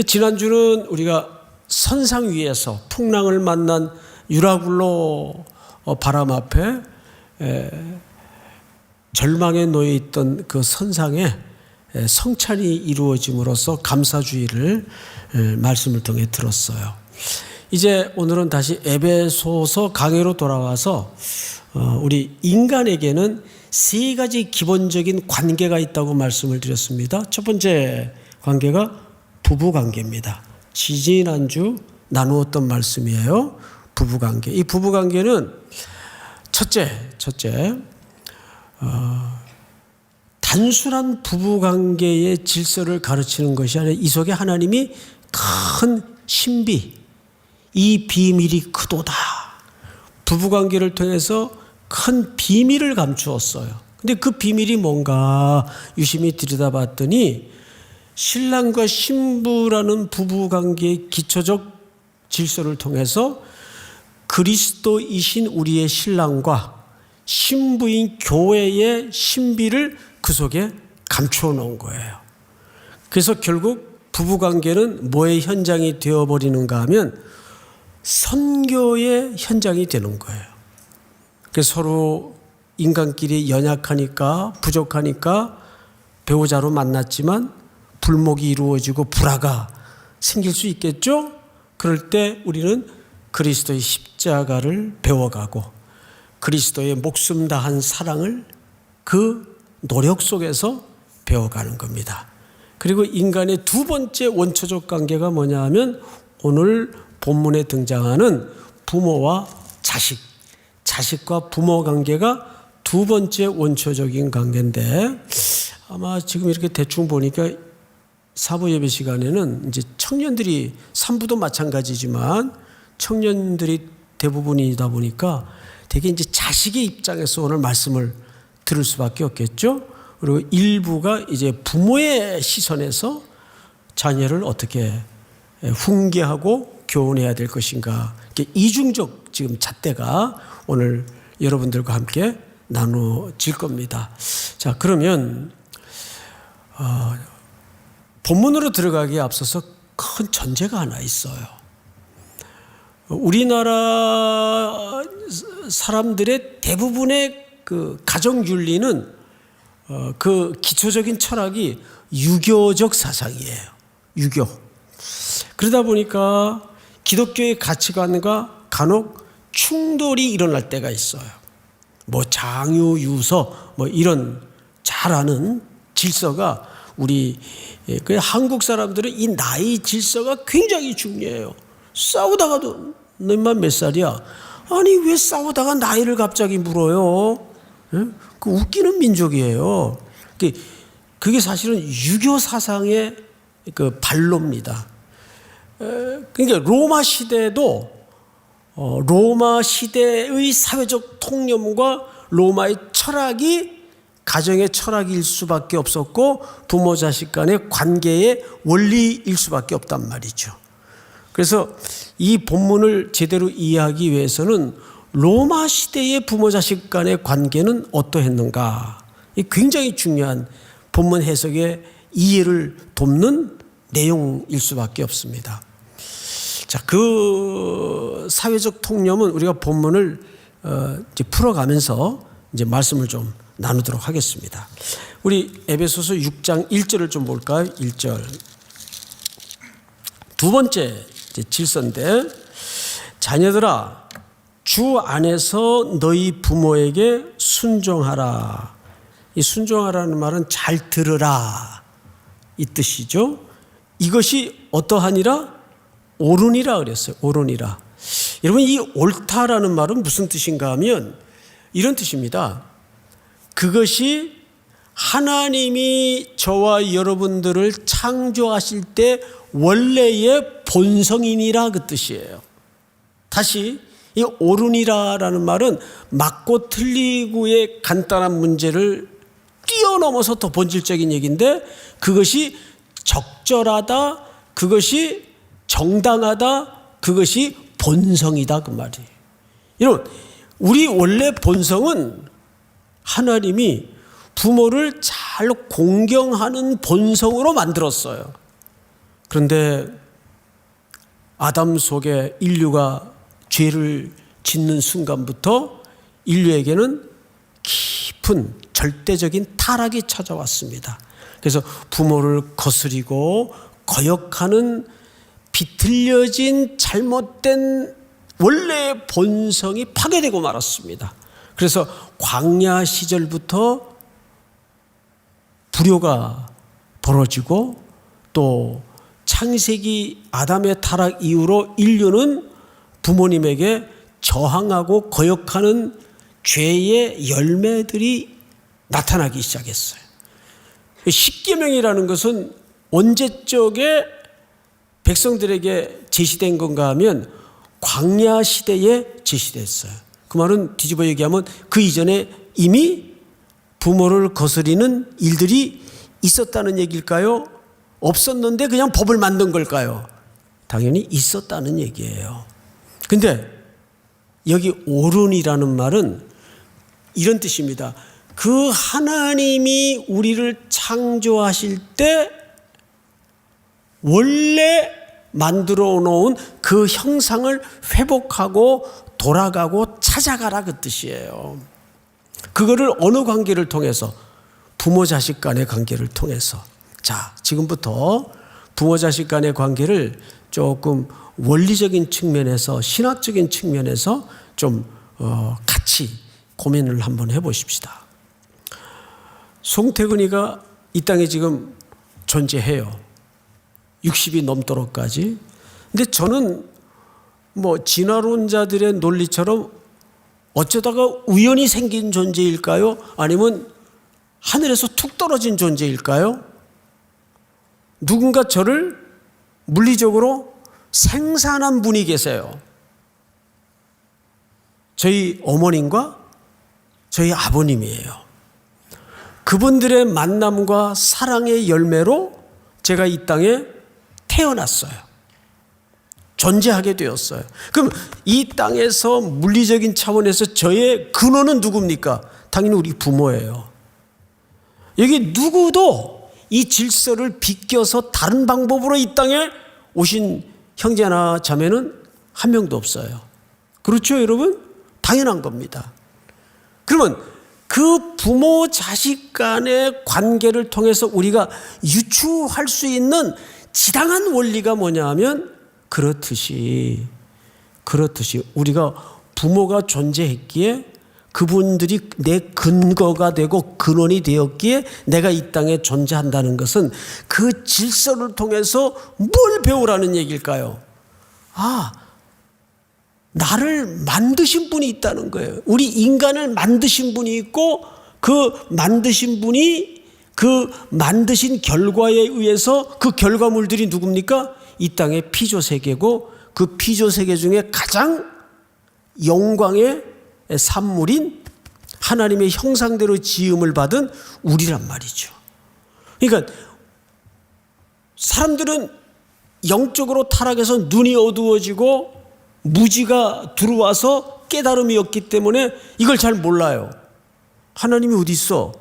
지난주는 우리가 선상 위에서 풍랑을 만난 유라굴로 바람 앞에 절망에 놓여 있던 그 선상에 성찬이 이루어짐으로써 감사주의를 말씀을 통해 들었어요. 이제 오늘은 다시 에베소서 강해로 돌아와서 우리 인간에게는 세 가지 기본적인 관계가 있다고 말씀을 드렸습니다. 첫 번째 관계가 부부관계입니다. 지지난주 나누었던 말씀이에요. 부부관계. 이 부부관계는 첫째, 단순한 부부관계의 질서를 가르치는 것이 아니라 이 속에 하나님이 큰 신비, 이 비밀이 크도다. 부부관계를 통해서 큰 비밀을 감추었어요. 근데 그 비밀이 뭔가 유심히 들여다봤더니 신랑과 신부라는 부부관계의 기초적 질서를 통해서 그리스도이신 우리의 신랑과 신부인 교회의 신비를 그 속에 감추어 놓은 거예요. 그래서 결국 부부관계는 뭐의 현장이 되어버리는가 하면 선교의 현장이 되는 거예요. 그래서 서로 인간끼리 연약하니까 부족하니까 배우자로 만났지만 불목이 이루어지고 불화가 생길 수 있겠죠? 그럴 때 우리는 그리스도의 십자가를 배워가고 그리스도의 목숨 다한 사랑을 그 노력 속에서 배워가는 겁니다. 그리고 인간의 두 번째 원초적 관계가 뭐냐 하면 오늘 본문에 등장하는 부모와 자식, 자식과 부모 관계가 두 번째 원초적인 관계인데 아마 지금 이렇게 대충 보니까 사부 예배 시간에는 이제 청년들이 산부도 마찬가지지만 청년들이 대부분이다 보니까 되게 이제 자식의 입장에서 오늘 말씀을 들을 수밖에 없겠죠. 그리고 일부가 이제 부모의 시선에서 자녀를 어떻게 훈계하고 교훈해야 될 것인가. 이중적 지금 잣대가 오늘 여러분들과 함께 나눠질 겁니다. 자, 그러면 본문으로 들어가기에 앞서서 큰 전제가 하나 있어요. 우리나라 사람들의 대부분의 그 가정 윤리는 그 기초적인 철학이 유교적 사상이에요. 유교. 그러다 보니까 기독교의 가치관과 간혹 충돌이 일어날 때가 있어요. 뭐 장유, 유서 뭐 이런 잘 아는 질서가 우리 그 한국 사람들은 이 나이 질서가 굉장히 중요해요. 싸우다가도 너만 몇 살이야? 아니 왜 싸우다가 나이를 갑자기 물어요? 그 웃기는 민족이에요. 그게 사실은 유교 사상의 그 발로입니다. 그러니까 로마 시대도 로마 시대의 사회적 통념과 로마의 철학이 가정의 철학일 수밖에 없었고 부모 자식 간의 관계의 원리일 수밖에 없단 말이죠. 그래서 이 본문을 제대로 이해하기 위해서는 로마 시대의 부모 자식 간의 관계는 어떠했는가, 이 굉장히 중요한 본문 해석의 이해를 돕는 내용일 수밖에 없습니다. 자, 그 사회적 통념은 우리가 본문을 이제 풀어가면서 이제 말씀을 좀 나누도록 하겠습니다. 우리 에베소서 6장 1절을 좀 볼까요? 1절. 두 번째 질서인데, 자녀들아 주 안에서 너희 부모에게 순종하라. 이 순종하라는 말은 잘 들으라 이 뜻이죠. 이것이 어떠하니라? 옳으니라 그랬어요. 옳으니라. 여러분, 이 옳다라는 말은 무슨 뜻인가 하면 이런 뜻입니다. 그것이 하나님이 저와 여러분들을 창조하실 때 원래의 본성이니라 그 뜻이에요. 다시 이 옳으니라라는 말은 맞고 틀리고의 간단한 문제를 뛰어넘어서 더 본질적인 얘기인데, 그것이 적절하다, 그것이 정당하다, 그것이 본성이다 그 말이에요. 여러분, 우리 원래 본성은 하나님이 부모를 잘 공경하는 본성으로 만들었어요. 그런데 아담 속에 인류가 죄를 짓는 순간부터 인류에게는 깊은 절대적인 타락이 찾아왔습니다. 그래서 부모를 거스리고 거역하는 비틀려진 잘못된 원래의 본성이 파괴되고 말았습니다. 그래서 광야 시절부터 불효가 벌어지고 또 창세기 아담의 타락 이후로 인류는 부모님에게 저항하고 거역하는 죄의 열매들이 나타나기 시작했어요. 십계명이라는 것은 언제적에 백성들에게 제시된 건가 하면 광야 시대에 제시됐어요. 그 말은 뒤집어 얘기하면 그 이전에 이미 부모를 거스리는 일들이 있었다는 얘기일까요? 없었는데 그냥 법을 만든 걸까요? 당연히 있었다는 얘기예요. 근데 여기 옳은이라는 말은 이런 뜻입니다. 그 하나님이 우리를 창조하실 때 원래 만들어 놓은 그 형상을 회복하고 돌아가고 찾아가라 그 뜻이에요. 그거를 어느 관계를 통해서? 부모 자식 간의 관계를 통해서. 자, 지금부터 부모 자식 간의 관계를 조금 원리적인 측면에서 신학적인 측면에서 좀 같이 고민을 한번 해보십시다. 송태근이가 이 땅에 지금 존재해요. 60이 넘도록까지. 근데 저는 진화론자들의 논리처럼 어쩌다가 우연히 생긴 존재일까요? 아니면 하늘에서 툭 떨어진 존재일까요? 누군가 저를 물리적으로 생산한 분이 계세요. 저희 어머님과 저희 아버님이에요. 그분들의 만남과 사랑의 열매로 제가 이 땅에 태어났어요. 존재하게 되었어요. 그럼 이 땅에서 물리적인 차원에서 저의 근원은 누굽니까? 당연히 우리 부모예요. 여기 누구도 이 질서를 비껴서 다른 방법으로 이 땅에 오신 형제나 자매는 한 명도 없어요. 그렇죠, 여러분? 당연한 겁니다. 그러면 그 부모 자식 간의 관계를 통해서 우리가 유추할 수 있는 지당한 원리가 뭐냐 하면 그렇듯이 우리가 부모가 존재했기에 그분들이 내 근거가 되고 근원이 되었기에 내가 이 땅에 존재한다는 것은 그 질서를 통해서 뭘 배우라는 얘기일까요? 나를 만드신 분이 있다는 거예요. 우리 인간을 만드신 분이 있고 그 만드신 분이 그 만드신 결과에 의해서 그 결과물들이 누굽니까? 이 땅의 피조세계고 그 피조세계 중에 가장 영광의 산물인 하나님의 형상대로 지음을 받은 우리란 말이죠. 그러니까 사람들은 영적으로 타락해서 눈이 어두워지고 무지가 들어와서 깨달음이 없기 때문에 이걸 잘 몰라요. 하나님이 어디 있어?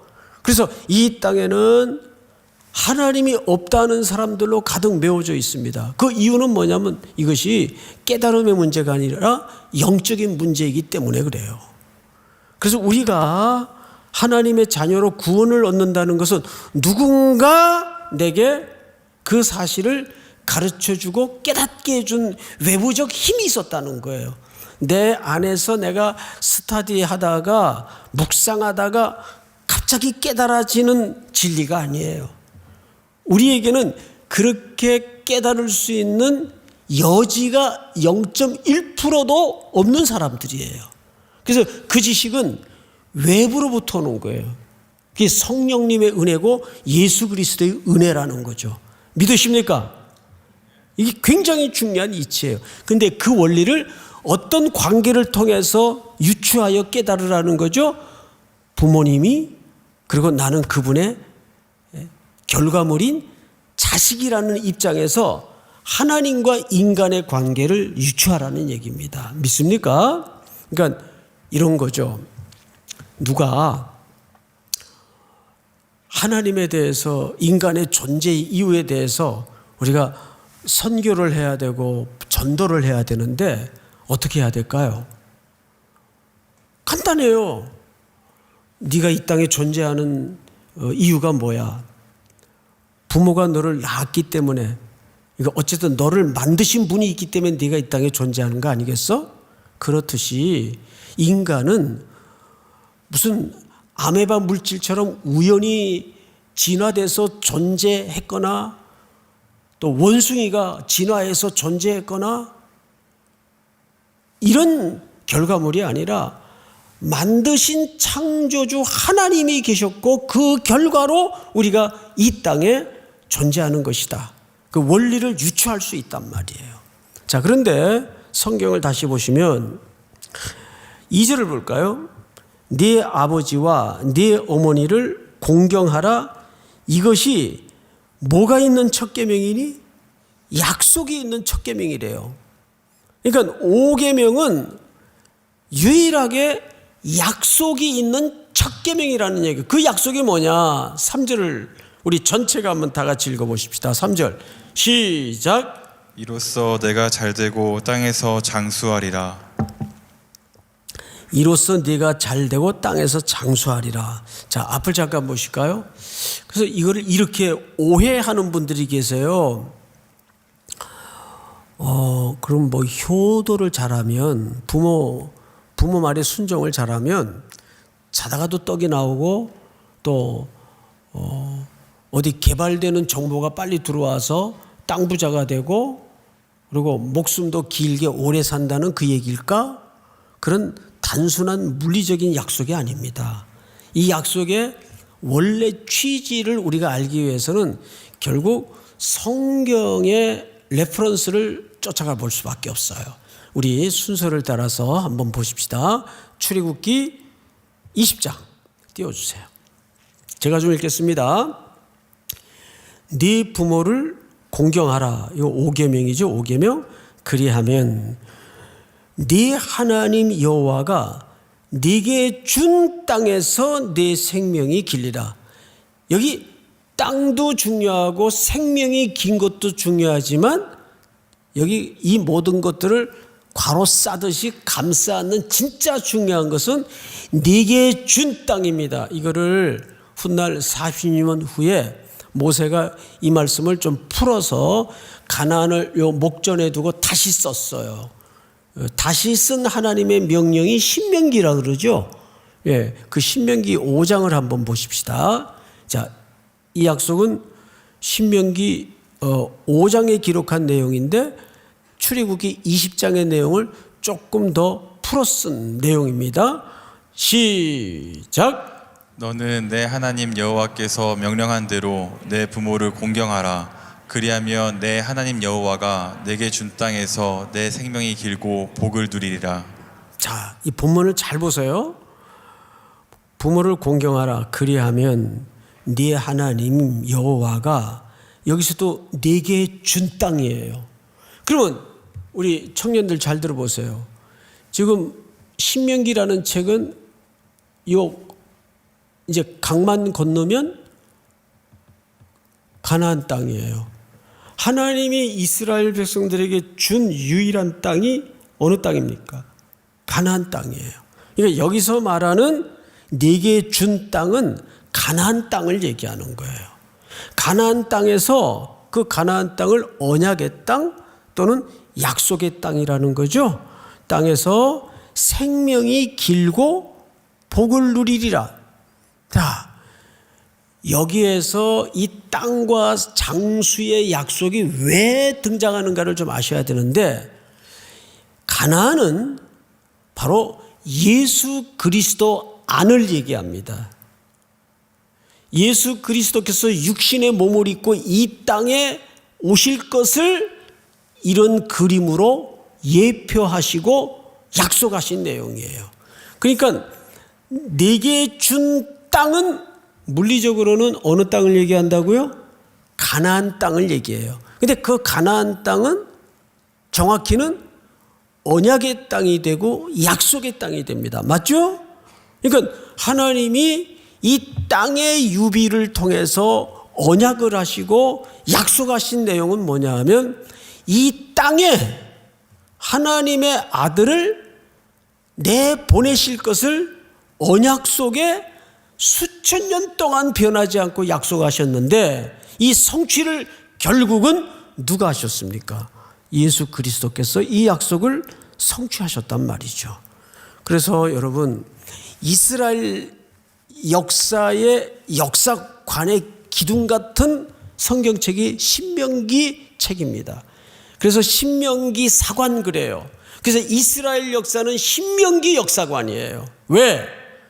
그래서 이 땅에는 하나님이 없다는 사람들로 가득 메워져 있습니다. 그 이유는 뭐냐면 이것이 깨달음의 문제가 아니라 영적인 문제이기 때문에 그래요. 그래서 우리가 하나님의 자녀로 구원을 얻는다는 것은 누군가 내게 그 사실을 가르쳐주고 깨닫게 해준 외부적 힘이 있었다는 거예요. 내 안에서 내가 스터디하다가 묵상하다가 갑자기 깨달아지는 진리가 아니에요. 우리에게는 그렇게 깨달을 수 있는 여지가 0.1%도 없는 사람들이에요. 그래서 그 지식은 외부로부터 오는 거예요. 그게 성령님의 은혜고 예수 그리스도의 은혜라는 거죠. 믿으십니까? 이게 굉장히 중요한 이치예요. 근데 그 원리를 어떤 관계를 통해서 유추하여 깨달으라는 거죠? 부모님이 그리고 나는 그분의 결과물인 자식이라는 입장에서 하나님과 인간의 관계를 유추하라는 얘기입니다. 믿습니까? 그러니까 이런 거죠. 누가 하나님에 대해서 인간의 존재 이유에 대해서 우리가 선교를 해야 되고 전도를 해야 되는데 어떻게 해야 될까요? 간단해요. 네가 이 땅에 존재하는 이유가 뭐야? 부모가 너를 낳았기 때문에, 이거 어쨌든 너를 만드신 분이 있기 때문에 네가 이 땅에 존재하는 거 아니겠어? 그렇듯이 인간은 무슨 아메바 물질처럼 우연히 진화돼서 존재했거나 또 원숭이가 진화해서 존재했거나 이런 결과물이 아니라 만드신 창조주 하나님이 계셨고 그 결과로 우리가 이 땅에 존재하는 것이다. 그 원리를 유추할 수 있단 말이에요. 자, 그런데 성경을 다시 보시면 2절을 볼까요? 네 아버지와 네 어머니를 공경하라. 이것이 뭐가 있는 첫 계명이니? 약속이 있는 첫 계명이래요. 그러니까 5계명은 유일하게 약속이 있는 첫 계명이라는 얘기. 그 약속이 뭐냐? 3절을 우리 전체가 한번 다 같이 읽어보십시다. 3절 시작. 이로써 내가 잘되고 땅에서 장수하리라. 이로써 네가 잘되고 땅에서 장수하리라. 자, 앞을 잠깐 보실까요? 그래서 이거를 이렇게 오해하는 분들이 계세요. 그럼 뭐 효도를 잘하면 부모 말에 순종을 잘하면 자다가도 떡이 나오고 또 어디 개발되는 정보가 빨리 들어와서 땅 부자가 되고 그리고 목숨도 길게 오래 산다는 그 얘기일까? 그런 단순한 물리적인 약속이 아닙니다. 이 약속의 원래 취지를 우리가 알기 위해서는 결국 성경의 레퍼런스를 쫓아가 볼 수밖에 없어요. 우리 순서를 따라서 한번 보십시다. 출애굽기 20장 띄워주세요. 제가 좀 읽겠습니다. 네 부모를 공경하라. 이거 5계명이죠. 5계명. 그리하면 네 하나님 여호와가 네게 준 땅에서 네 생명이 길리라. 여기 땅도 중요하고 생명이 긴 것도 중요하지만 여기 이 모든 것들을 괄호 싸듯이 감싸 안는 진짜 중요한 것은 네게 준 땅입니다. 이거를 훗날 40년 후에 모세가 이 말씀을 좀 풀어서 가나안을 요 목전에 두고 다시 썼어요. 다시 쓴 하나님의 명령이 신명기라 그러죠. 예, 그 신명기 5장을 한번 보십시다. 자, 이 약속은 신명기 5장에 기록한 내용인데 출애굽기 20장의 내용을 조금 더 풀어 쓴 내용입니다. 시작. 너는 내 하나님 여호와께서 명령한 대로 내 부모를 공경하라. 그리하면 내 하나님 여호와가 내게 준 땅에서 내 생명이 길고 복을 누리리라. 자, 이 본문을 잘 보세요. 부모를 공경하라. 그리하면 네 하나님 여호와가 여기서도 네게 준 땅이에요. 그러면 우리 청년들 잘 들어보세요. 지금 신명기라는 책은 요 이제 강만 건너면 가나안 땅이에요. 하나님이 이스라엘 백성들에게 준 유일한 땅이 어느 땅입니까? 가나안 땅이에요. 그러니까 여기서 말하는 네게 준 땅은 가나안 땅을 얘기하는 거예요. 가나안 땅에서 그 가나안 땅을 언약의 땅 또는 약속의 땅이라는 거죠. 땅에서 생명이 길고 복을 누리리라. 자, 여기에서 이 땅과 장수의 약속이 왜 등장하는가를 좀 아셔야 되는데, 가나안은 바로 예수 그리스도 안을 얘기합니다. 예수 그리스도께서 육신의 몸을 입고 이 땅에 오실 것을 이런 그림으로 예표하시고 약속하신 내용이에요. 그러니까 내게 준 땅은 물리적으로는 어느 땅을 얘기한다고요? 가나안 땅을 얘기해요. 근데 그 가나안 땅은 정확히는 언약의 땅이 되고 약속의 땅이 됩니다. 맞죠? 그러니까 하나님이 이 땅의 유비를 통해서 언약을 하시고 약속하신 내용은 뭐냐 하면 이 땅에 하나님의 아들을 내보내실 것을 언약 속에 수천 년 동안 변하지 않고 약속하셨는데 이 성취를 결국은 누가 하셨습니까? 예수 그리스도께서 이 약속을 성취하셨단 말이죠. 그래서 여러분, 이스라엘 역사의 역사관의 기둥 같은 성경책이 신명기 책입니다. 그래서 신명기 사관 그래요. 그래서 이스라엘 역사는 신명기 역사관이에요. 왜?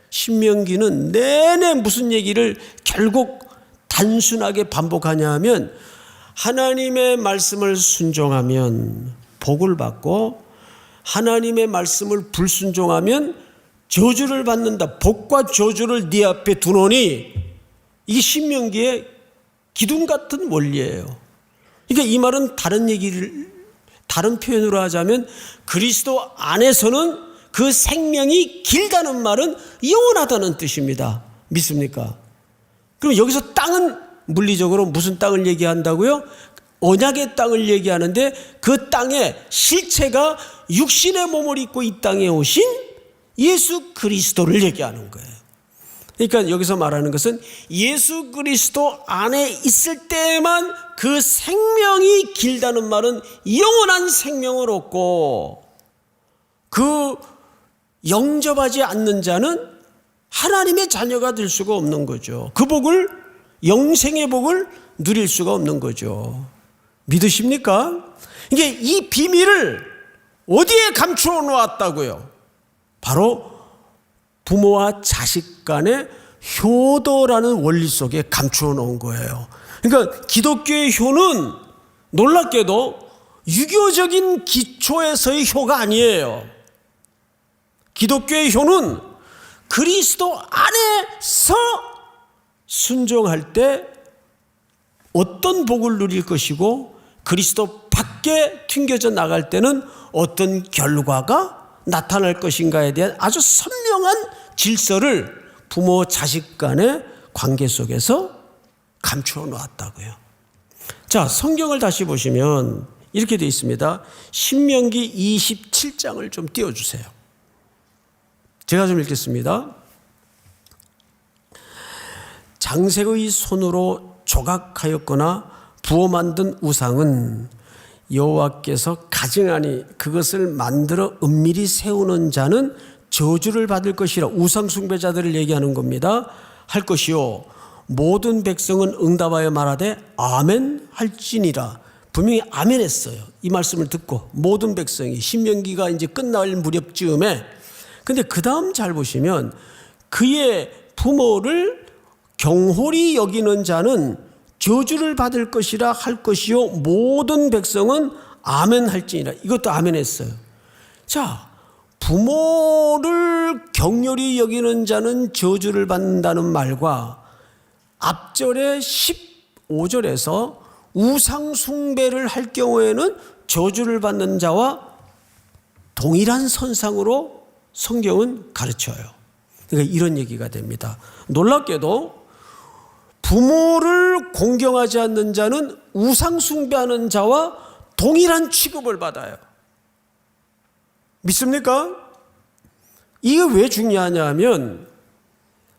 신명기는 내내 무슨 얘기를 결국 단순하게 반복하냐 하면 하나님의 말씀을 순종하면 복을 받고 하나님의 말씀을 불순종하면 저주를 받는다. 복과 저주를 네 앞에 두노니 이게 신명기의 기둥 같은 원리예요. 그러니까 이 말은 다른 표현으로 하자면 그리스도 안에서는 그 생명이 길다는 말은 영원하다는 뜻입니다. 믿습니까? 그럼 여기서 땅은 물리적으로 무슨 땅을 얘기한다고요? 언약의 땅을 얘기하는데 그 땅의 실체가 육신의 몸을 입고 이 땅에 오신 예수 그리스도를 얘기하는 거예요. 그러니까 여기서 말하는 것은 예수 그리스도 안에 있을 때만 그 생명이 길다는 말은 영원한 생명을 얻고 그 영접하지 않는 자는 하나님의 자녀가 될 수가 없는 거죠. 그 복을, 영생의 복을 누릴 수가 없는 거죠. 믿으십니까? 이게 이 비밀을 어디에 감추어 놓았다고요? 바로 부모와 자식 간의 효도라는 원리 속에 감추어 놓은 거예요. 그러니까 기독교의 효는 놀랍게도 유교적인 기초에서의 효가 아니에요. 기독교의 효는 그리스도 안에서 순종할 때 어떤 복을 누릴 것이고 그리스도 밖에 튕겨져 나갈 때는 어떤 결과가 나타날 것인가에 대한 아주 선명한 질서를 부모 자식 간의 관계 속에서 감추어 놓았다고요. 자, 성경을 다시 보시면 이렇게 되어 있습니다. 신명기 27장을 좀 띄워주세요. 제가 좀 읽겠습니다. 장색의 손으로 조각하였거나 부어 만든 우상은 여호와께서 가증하니 그것을 만들어 은밀히 세우는 자는 저주를 받을 것이라. 우상 숭배자들을 얘기하는 겁니다. 할 것이요 모든 백성은 응답하여 말하되 아멘 할지니라. 분명히 아멘 했어요. 이 말씀을 듣고 모든 백성이. 신명기가 이제 끝날 무렵쯤에. 근데 그 다음 잘 보시면 그의 부모를 경홀히 여기는 자는 저주를 받을 것이라 할 것이요 모든 백성은 아멘 할지니라. 이것도 아멘 했어요. 자, 부모를 경렬히 여기는 자는 저주를 받는다는 말과 앞절의 15절에서 우상 숭배를 할 경우에는 저주를 받는 자와 동일한 선상으로 성경은 가르쳐요. 그러니까 이런 얘기가 됩니다. 놀랍게도 부모를 공경하지 않는 자는 우상 숭배하는 자와 동일한 취급을 받아요. 믿습니까? 이게 왜 중요하냐 하면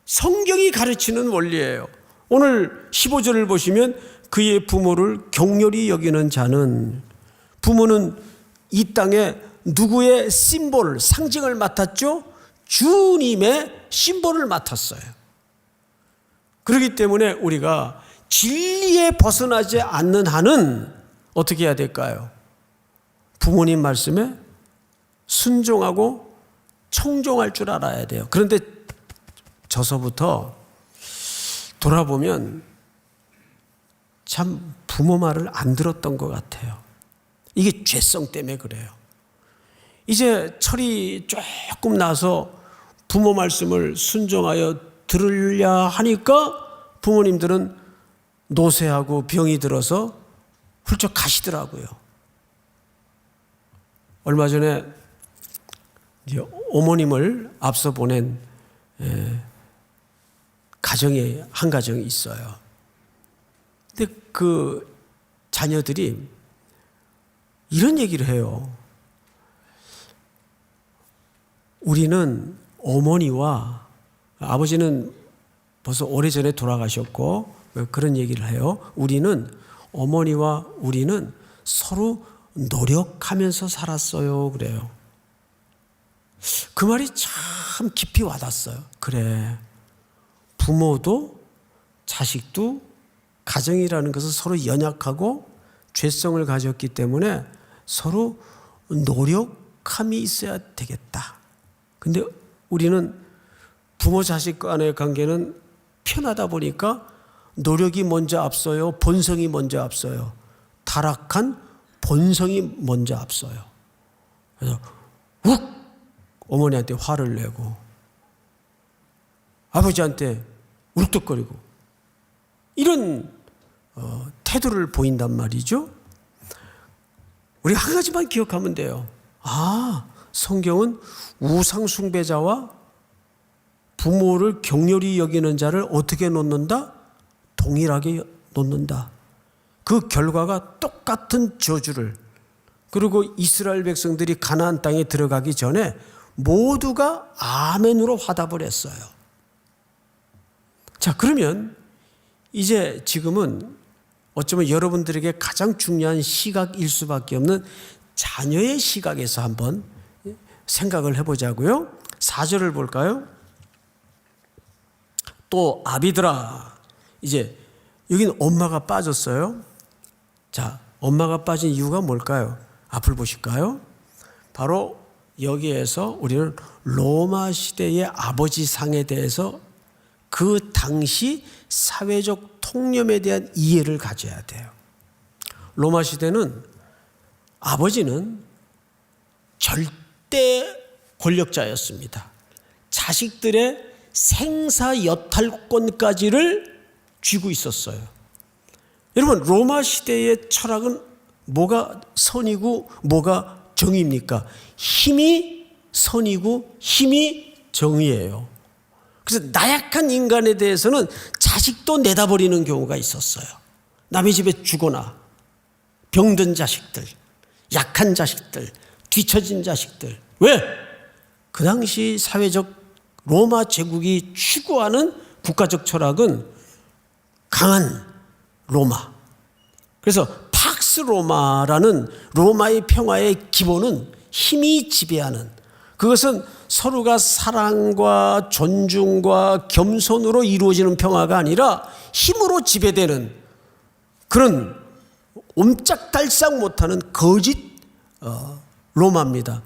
성경이 가르치는 원리예요. 오늘 15절을 보시면 그의 부모를 경렬히 여기는 자는, 부모는 이 땅에 누구의 심볼, 상징을 맡았죠? 주님의 심볼을 맡았어요. 그렇기 때문에 우리가 진리에 벗어나지 않는 한은 어떻게 해야 될까요? 부모님 말씀에 순종하고 청종할 줄 알아야 돼요. 그런데 저서부터 돌아보면 참 부모 말을 안 들었던 것 같아요. 이게 죄성 때문에 그래요. 이제 철이 조금 나서 부모 말씀을 순종하여 들으려 하니까 부모님들은 노쇠하고 병이 들어서 훌쩍 가시더라고요. 얼마 전에 어머님을 앞서 보낸 가정이 한 가정이 있어요. 근데 그 자녀들이 이런 얘기를 해요. 우리는 어머니와 아버지는 벌써 오래전에 돌아가셨고 그런 얘기를 해요. 어머니와 우리는 서로 노력하면서 살았어요. 그래요. 그 말이 참 깊이 와닿았어요. 그래. 부모도 자식도 가정이라는 것은 서로 연약하고 죄성을 가졌기 때문에 서로 노력함이 있어야 되겠다. 근데 우리는 부모 자식 간의 관계는 편하다 보니까 노력이 먼저 앞서요. 본성이 먼저 앞서요. 타락한 본성이 먼저 앞서요. 그래서 욱 어머니한테 화를 내고 아버지한테 울뚝거리고 이런 태도를 보인단 말이죠. 우리 한 가지만 기억하면 돼요. 성경은 우상 숭배자와 부모를 격렬히 여기는 자를 어떻게 놓는다? 동일하게 놓는다. 그 결과가 똑같은 저주를, 그리고 이스라엘 백성들이 가나안 땅에 들어가기 전에 모두가 아멘으로 화답을 했어요. 자, 그러면 이제 지금은 어쩌면 여러분들에게 가장 중요한 시각일 수밖에 없는 자녀의 시각에서 한번 생각을 해보자고요. 4절을 볼까요? 또 아비들아, 이제 여기는 엄마가 빠졌어요. 자, 엄마가 빠진 이유가 뭘까요? 앞을 보실까요? 바로 여기에서 우리는 로마 시대의 아버지 상에 대해서 그 당시 사회적 통념에 대한 이해를 가져야 돼요. 로마 시대는 아버지는 절대 권력자였습니다. 자식들의 생사 여탈권까지를 쥐고 있었어요. 여러분, 로마 시대의 철학은 뭐가 선이고 뭐가 정의입니까? 힘이 선이고 힘이 정의예요. 그래서 나약한 인간에 대해서는 자식도 내다버리는 경우가 있었어요. 남의 집에 죽거나 병든 자식들, 약한 자식들, 뒤처진 자식들. 왜? 그 당시 사회적 로마 제국이 추구하는 국가적 철학은 강한 로마. 그래서 팍스 로마라는 로마의 평화의 기본은 힘이 지배하는, 그것은 서로가 사랑과 존중과 겸손으로 이루어지는 평화가 아니라 힘으로 지배되는 그런 옴짝달싹 못하는 거짓 로마입니다.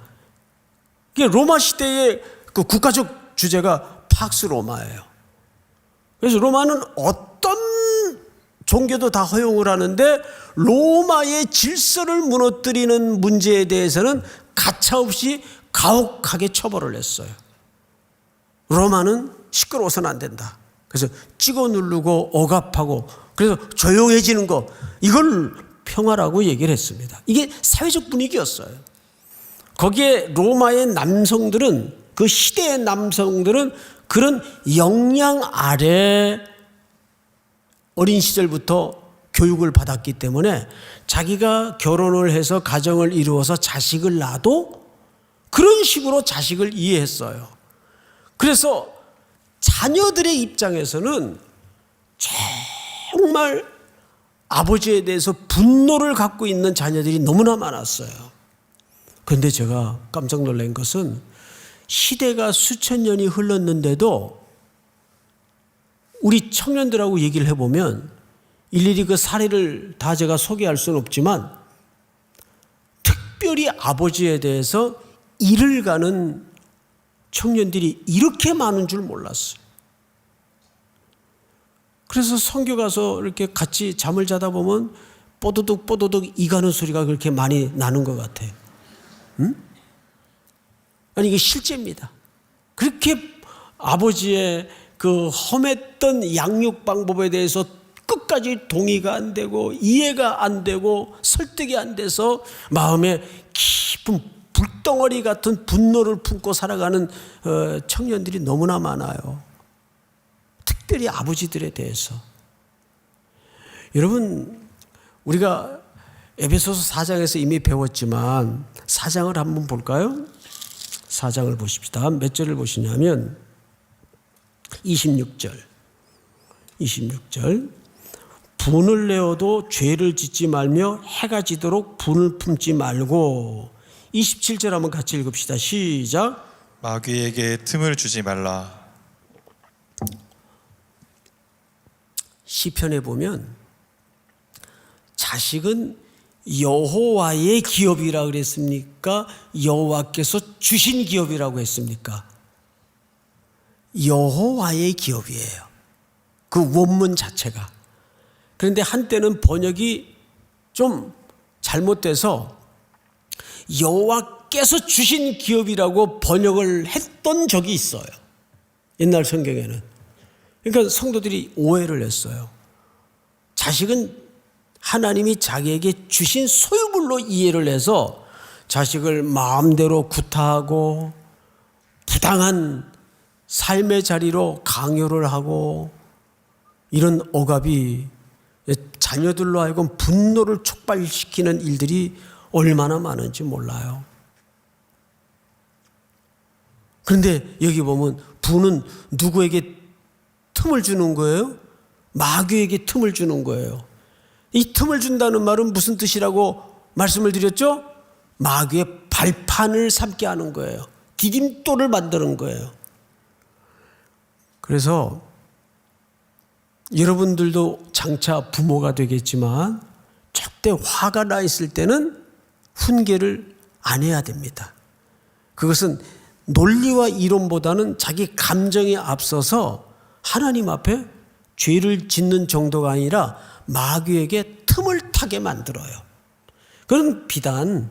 로마 시대의 그 국가적 주제가 팍스 로마예요. 그래서 로마는 어떤 종교도 다 허용을 하는데 로마의 질서를 무너뜨리는 문제에 대해서는 가차없이 가혹하게 처벌을 했어요. 로마는 시끄러워서는 안 된다. 그래서 찍어 누르고 억압하고 그래서 조용해지는 거, 이걸 평화라고 얘기를 했습니다. 이게 사회적 분위기였어요. 거기에 로마의 남성들은, 그 시대의 남성들은 그런 영향 아래 어린 시절부터 교육을 받았기 때문에 자기가 결혼을 해서 가정을 이루어서 자식을 낳아도 그런 식으로 자식을 이해했어요. 그래서 자녀들의 입장에서는 정말 아버지에 대해서 분노를 갖고 있는 자녀들이 너무나 많았어요. 그런데 제가 깜짝 놀란 것은 시대가 수천 년이 흘렀는데도 우리 청년들하고 얘기를 해보면 일일이 그 사례를 다 제가 소개할 수는 없지만 특별히 아버지에 대해서 일을 가는 청년들이 이렇게 많은 줄 몰랐어요. 그래서 선교 가서 이렇게 같이 잠을 자다 보면 뽀드득 뽀드득 이가는 소리가 그렇게 많이 나는 것 같아요. 아니, 이게 실제입니다. 그렇게 아버지의 그 험했던 양육 방법에 대해서 끝까지 동의가 안 되고 이해가 안 되고 설득이 안 돼서 마음에 깊은 불덩어리 같은 분노를 품고 살아가는 청년들이 너무나 많아요. 특별히 아버지들에 대해서. 여러분, 우리가 에베소서 4장에서 이미 배웠지만 4장을 한번 볼까요? 4장을 보십시다. 몇 절을 보시냐면 26절. 분을 내어도 죄를 짓지 말며 해가 지도록 분을 품지 말고. 27절 한번 같이 읽읍시다. 시작. 마귀에게 틈을 주지 말라. 시편에 보면 자식은 여호와의 기업이라 그랬습니까? 여호와께서 주신 기업이라고 했습니까? 여호와의 기업이에요. 그 원문 자체가. 그런데 한때는 번역이 좀 잘못돼서 여호와께서 주신 기업이라고 번역을 했던 적이 있어요. 옛날 성경에는. 그러니까 성도들이 오해를 했어요. 자식은 하나님이 자기에게 주신 소유물로 이해를 해서 자식을 마음대로 구타하고 부당한 삶의 자리로 강요를 하고 이런 억압이 자녀들로 하여금 분노를 촉발시키는 일들이 얼마나 많은지 몰라요. 그런데 여기 보면 분은 누구에게 틈을 주는 거예요? 마귀에게 틈을 주는 거예요. 이 틈을 준다는 말은 무슨 뜻이라고 말씀을 드렸죠? 마귀의 발판을 삼게 하는 거예요. 디딤돌을 만드는 거예요. 그래서 여러분들도 장차 부모가 되겠지만 절대 화가 나 있을 때는 훈계를 안 해야 됩니다. 그것은 논리와 이론보다는 자기 감정에 앞서서 하나님 앞에 죄를 짓는 정도가 아니라 마귀에게 틈을 타게 만들어요. 그건 비단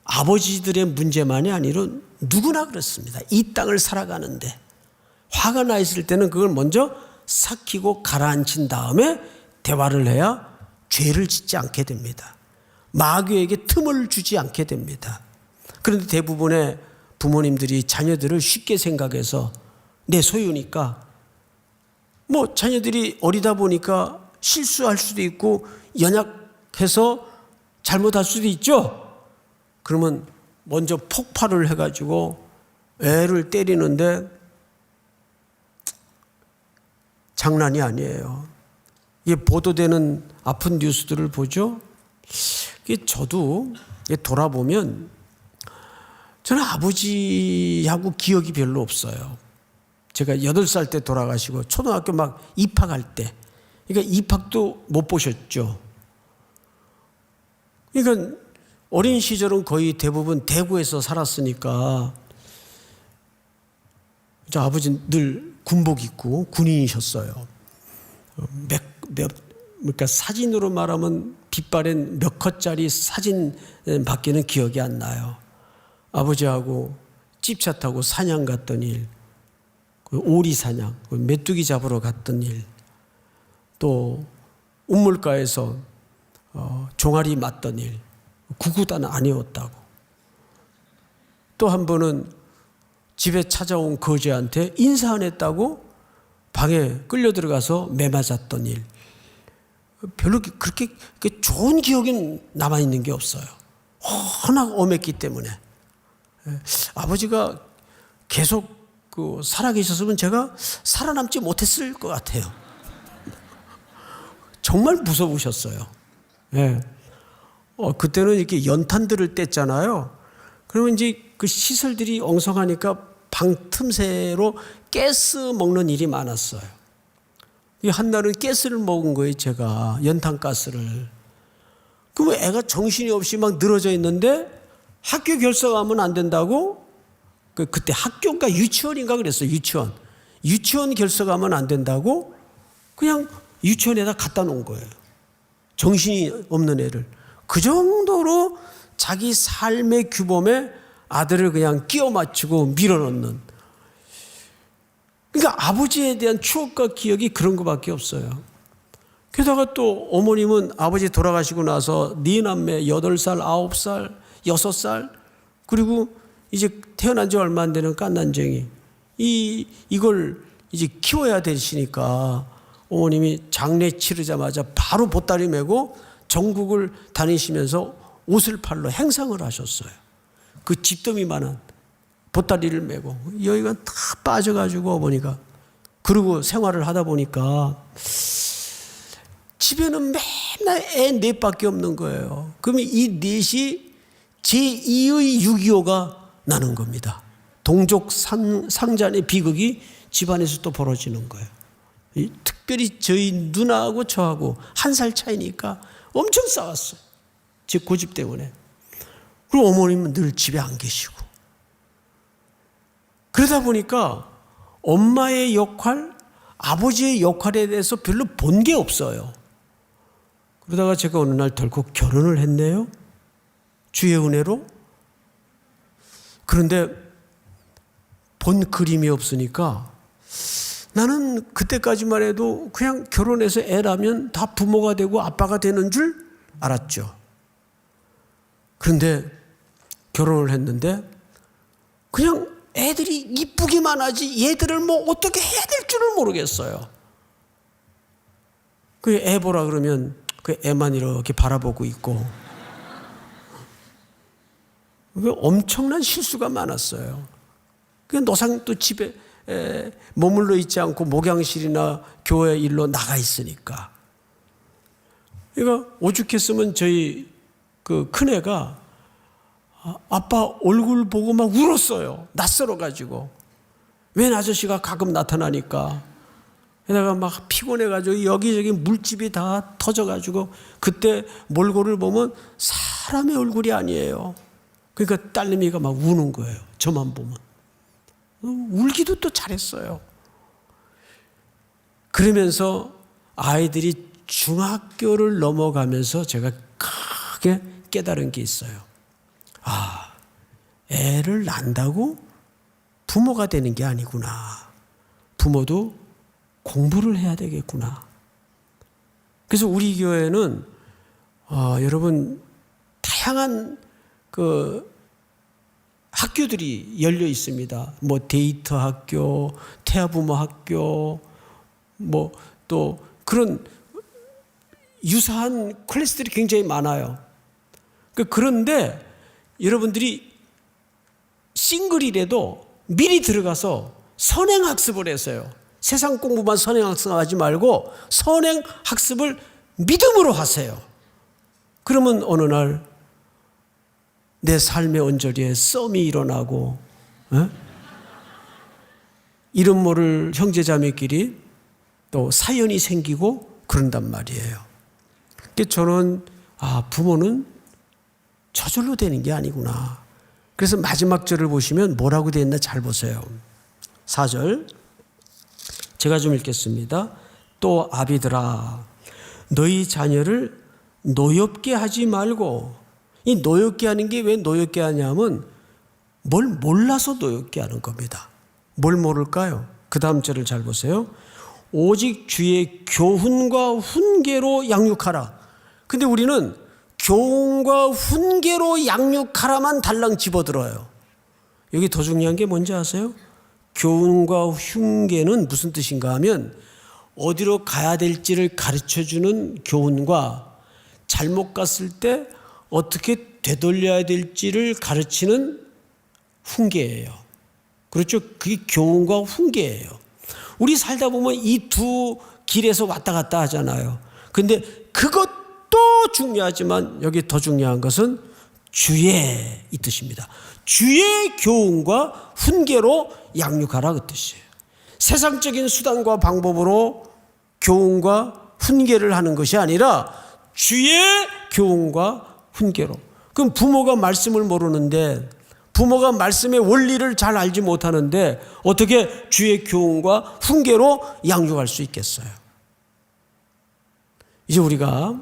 아버지들의 문제만이 아니라 누구나 그렇습니다. 이 땅을 살아가는데 화가 나 있을 때는 그걸 먼저 삭히고 가라앉힌 다음에 대화를 해야 죄를 짓지 않게 됩니다. 마귀에게 틈을 주지 않게 됩니다. 그런데 대부분의 부모님들이 자녀들을 쉽게 생각해서 내 소유니까 뭐 자녀들이 어리다 보니까 실수할 수도 있고 연약해서 잘못할 수도 있죠. 그러면 먼저 폭발을 해가지고 애를 때리는데 장난이 아니에요. 이게 보도되는 아픈 뉴스들을 보죠. 저도 돌아보면 저는 아버지하고 기억이 별로 없어요. 제가 8살 때 돌아가시고 초등학교 막 입학할 때, 그러니까 입학도 못 보셨죠. 그러니까 어린 시절은 거의 대부분 대구에서 살았으니까 저 아버지 늘 군복 입고 군인이셨어요. 그러니까 사진으로 말하면 빛바랜 몇 컷짜리 사진 밖에는 기억이 안 나요. 아버지하고 집차 타고 사냥 갔던 일, 오리 사냥, 메뚜기 잡으러 갔던 일, 또 우물가에서 종아리 맞던 일, 구구단 아니었다고. 또 한 번은 집에 찾아온 거지한테 인사 안 했다고 방에 끌려 들어가서 매 맞았던 일. 별로 그렇게 좋은 기억이 남아있는 게 없어요. 워낙 엄했기 때문에. 아버지가 계속 살아계셨으면 제가 살아남지 못했을 것 같아요. 정말 무서우셨어요. 네. 그때는 이렇게 연탄들을 뗐잖아요. 그러면 이제 그 시설들이 엉성하니까 방 틈새로 가스 먹는 일이 많았어요. 한날은 가스를 먹은 거예요, 제가. 연탄가스를. 그러면 애가 정신이 없이 막 늘어져 있는데 학교 결석하면 안 된다고? 그때 학교인가 유치원인가 그랬어요, 유치원. 유치원 결석하면 안 된다고 그냥 유치원에다 갖다 놓은 거예요. 정신이 없는 애를. 그 정도로 자기 삶의 규범에 아들을 그냥 끼워 맞추고 밀어넣는. 그러니까 아버지에 대한 추억과 기억이 그런 것밖에 없어요. 게다가 또 어머님은 아버지 돌아가시고 나서 네 남매 8살, 9살, 6살 그리고 이제 태어난 지 얼마 안 되는 깐난쟁이 이걸 이제 키워야 되시니까 어머님이 장례 치르자마자 바로 보따리 메고 전국을 다니시면서 옷을 팔러 행상을 하셨어요. 그 집더미만한 보따리를 메고 여기가 다 빠져가지고 어머니가, 그리고 생활을 하다 보니까 집에는 맨날 애 넷밖에 없는 거예요. 그러면 이 넷이 제2의 6.25가 나는 겁니다. 동족 상잔의 비극이 집안에서 또 벌어지는 거예요. 특별히 저희 누나하고 저하고 1살 차이니까 엄청 싸웠어요. 제 고집 때문에. 그리고 어머님은 늘 집에 안 계시고. 그러다 보니까 엄마의 역할, 아버지의 역할에 대해서 별로 본 게 없어요. 그러다가 제가 어느 날 덜컥 결혼을 했네요. 주의 은혜로. 그런데 본 그림이 없으니까 나는 그때까지만 해도 그냥 결혼해서 애 낳으면 다 부모가 되고 아빠가 되는 줄 알았죠. 그런데 결혼을 했는데 그냥 애들이 이쁘기만 하지 얘들을 뭐 어떻게 해야 될 줄을 모르겠어요. 그 애 보라 그러면 그 애만 이렇게 바라보고 있고, 엄청난 실수가 많았어요. 그 노상 또 집에 머물러 있지 않고 목양실이나 교회 일로 나가 있으니까. 그러니까 오죽했으면 저희 그 큰애가 아빠 얼굴 보고 막 울었어요. 낯설어가지고. 웬 아저씨가 가끔 나타나니까. 게다가 막 피곤해가지고 여기저기 물집이 다 터져가지고 그때 몰골을 보면 사람의 얼굴이 아니에요. 그러니까 딸내미가 막 우는 거예요. 저만 보면. 울기도 또 잘했어요. 그러면서 아이들이 중학교를 넘어가면서 제가 크게 깨달은 게 있어요. 아, 애를 낳는다고 부모가 되는 게 아니구나. 부모도 공부를 해야 되겠구나. 그래서 우리 교회는 여러분 다양한 그 학교들이 열려 있습니다. 뭐 데이터 학교, 태아부모 학교, 뭐 또 그런 유사한 클래스들이 굉장히 많아요. 그런데 여러분들이 싱글이라도 미리 들어가서 선행학습을 했어요. 세상 공부만 선행학습하지 말고 선행학습을 믿음으로 하세요. 그러면 어느 날 내 삶의 언저리에 썸이 일어나고 이름 모를 형제자매끼리 또 사연이 생기고 그런단 말이에요. 그래서 저는 부모는 저절로 되는 게 아니구나. 그래서 마지막 절을 보시면 뭐라고 되어 있나 잘 보세요. 4절 제가 좀 읽겠습니다. 또 아비들아 너희 자녀를 노엽게 하지 말고, 이 노엽게 하는 게 왜 노엽게 하냐면 뭘 몰라서 노엽게 하는 겁니다. 뭘 모를까요? 그 다음 절을 잘 보세요. 오직 주의 교훈과 훈계로 양육하라. 근데 우리는 교훈과 훈계로 양육하라만 달랑 집어들어요. 여기 더 중요한 게 뭔지 아세요? 교훈과 훈계는 무슨 뜻인가 하면 어디로 가야 될지를 가르쳐주는 교훈과 잘못 갔을 때 어떻게 되돌려야 될지를 가르치는 훈계예요. 그렇죠? 그게 교훈과 훈계예요. 우리 살다 보면 이 두 길에서 왔다 갔다 하잖아요. 근데 그것도 중요하지만 여기 더 중요한 것은 주의 이 뜻입니다. 주의 교훈과 훈계로 양육하라 그 뜻이에요. 세상적인 수단과 방법으로 교훈과 훈계를 하는 것이 아니라 주의 교훈과 훈계로. 그럼 부모가 말씀을 모르는데, 부모가 말씀의 원리를 잘 알지 못하는데 어떻게 주의 교훈과 훈계로 양육할 수 있겠어요? 이제 우리가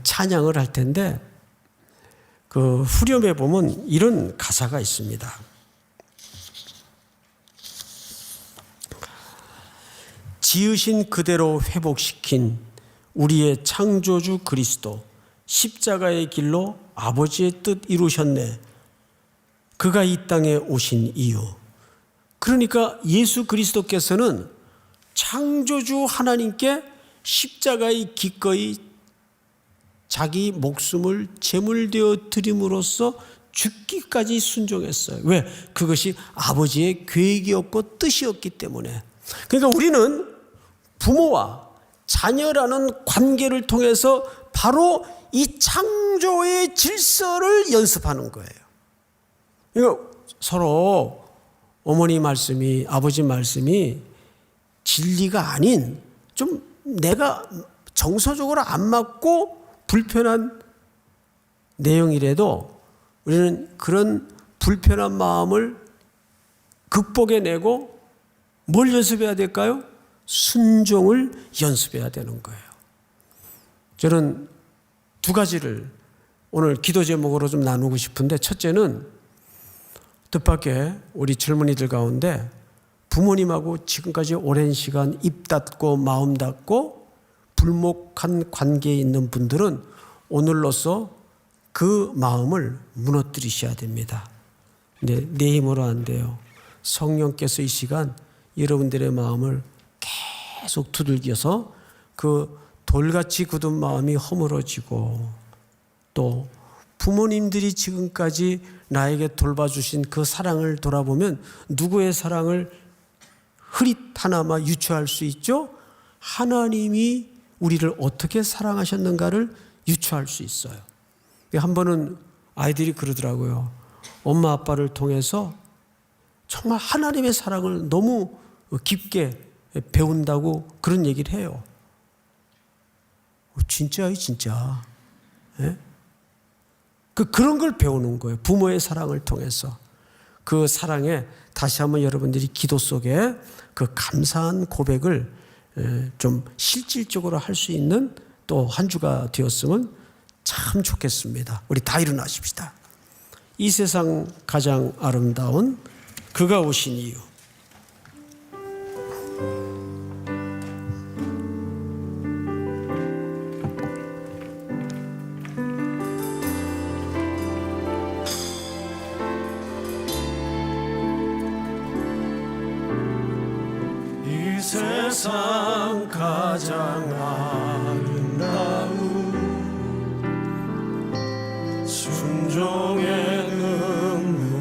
찬양을 할 텐데 그 후렴에 보면 이런 가사가 있습니다. 지으신 그대로 회복시킨 우리의 창조주 그리스도 십자가의 길로 아버지의 뜻 이루셨네. 그가 이 땅에 오신 이유. 그러니까 예수 그리스도께서는 창조주 하나님께 십자가의 기꺼이 자기 목숨을 제물되어 드림으로써 죽기까지 순종했어요. 왜? 그것이 아버지의 계획이었고 뜻이었기 때문에. 그러니까 우리는 부모와 자녀라는 관계를 통해서 바로 이 창조의 질서를 연습하는 거예요. 이거 서로 어머니 말씀이, 아버지 말씀이 진리가 아닌 좀 내가 정서적으로 안 맞고 불편한 내용이라도 우리는 그런 불편한 마음을 극복해내고 뭘 연습해야 될까요? 순종을 연습해야 되는 거예요. 저는 두 가지를 오늘 기도 제목으로 좀 나누고 싶은데, 첫째는 뜻밖의 우리 젊은이들 가운데 부모님하고 지금까지 오랜 시간 입 닫고 마음 닫고 불목한 관계에 있는 분들은 오늘로써 그 마음을 무너뜨리셔야 됩니다. 근데 내 힘으로 안 돼요. 성령께서 이 시간 여러분들의 마음을 계속 두들겨서 그 돌같이 굳은 마음이 허물어지고, 또 부모님들이 지금까지 나에게 돌봐주신 그 사랑을 돌아보면 누구의 사랑을 흐릿하나마 유추할 수 있죠? 하나님이 우리를 어떻게 사랑하셨는가를 유추할 수 있어요. 한 번은 아이들이 그러더라고요. 엄마 아빠를 통해서 정말 하나님의 사랑을 너무 깊게 배운다고 그런 얘기를 해요. 진짜요, 진짜. 예? 그런 걸 배우는 거예요. 부모의 사랑을 통해서. 그 사랑에 다시 한번 여러분들이 기도 속에 그 감사한 고백을 좀 실질적으로 할 수 있는 또 한 주가 되었으면 참 좋겠습니다. 우리 다 일어나십시다. 이 세상 가장 아름다운 그가 오신 이유. 이 세상 가장 아름다운 순종의 눈물,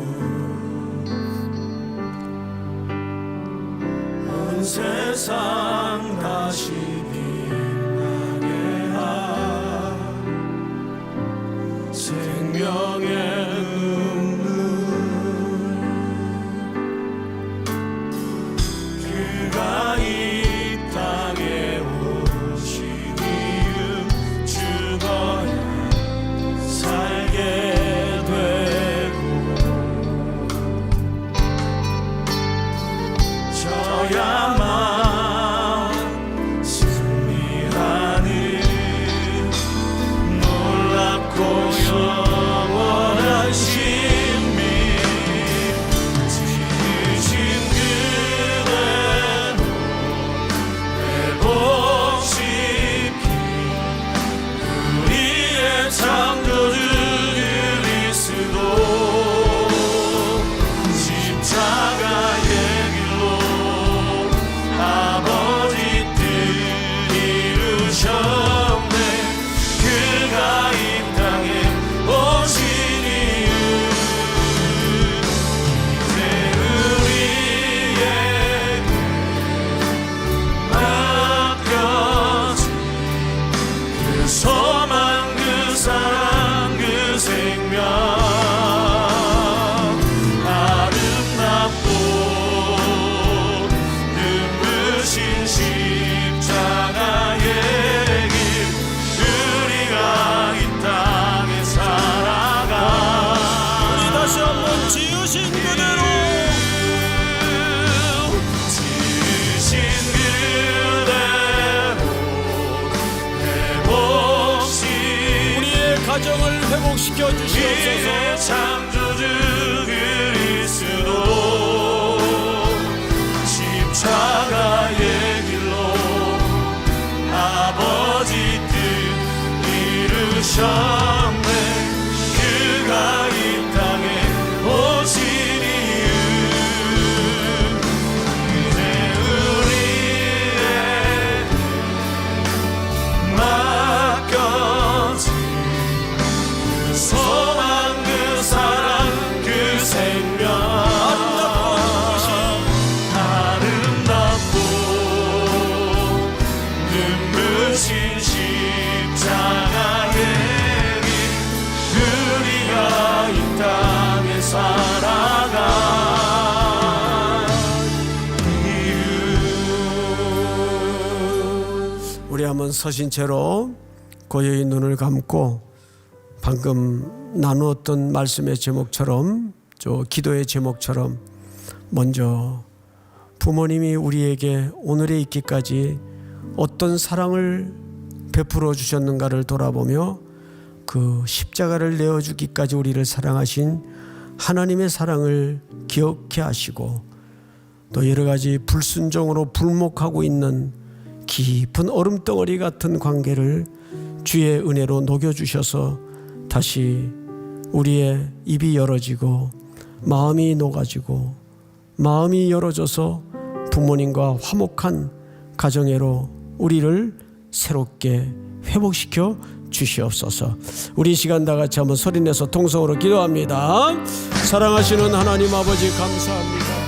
온 세상 다시 빛나게 한 생명의 눈물, 그가 이 땅에 오신 이유, 죽어야 살게 되고 저야만 승리하는 놀랍고 영원한 신비, 지으신 그대로 회복시킨 우리의 창조주 그리스도, 십자가의 길로 아버지 뜻 이루셨네. 그가 이 땅에 오신 이유, 이제 우리에게 맡겨진 그 소망, 그 사랑, 그 생명, 아름답고 눈부신 십자가의 길, 우리가 이 땅에 살아가 우리 다시 한번 지으신 그대로, 지으신 그대로 회복시킨 우리의 가정을 회복시켜 주시옵소서. 창조주 그리스도, 십자가의 길로 아버지 뜻 이루셨네. 그가 이 땅에 오신 이유, 이제 우리에게 소망 그 사랑 그 생명 아름답고 눈부신 십자가의 길 우리가 이 땅에 살아간 이유. 우리 한번 서신 채로 고요히 눈을 감고 방금 나누었던 말씀의 제목처럼, 저 기도의 제목처럼 먼저 부모님이 우리에게 오늘에 있기까지 어떤 사랑을 베풀어 주셨는가를 돌아보며 그 십자가를 내어주기까지 우리를 사랑하신 하나님의 사랑을 기억해 하시고, 또 여러 가지 불순종으로 불목하고 있는 깊은 얼음덩어리 같은 관계를 주의 은혜로 녹여주셔서 다시 우리의 입이 열어지고 마음이 녹아지고 마음이 열어져서 부모님과 화목한 가정애로 우리를 새롭게 회복시켜 주시옵소서. 우리 시간 다 같이 한번 소리내서 통성으로 기도합니다. 사랑하시는 하나님 아버지 감사합니다.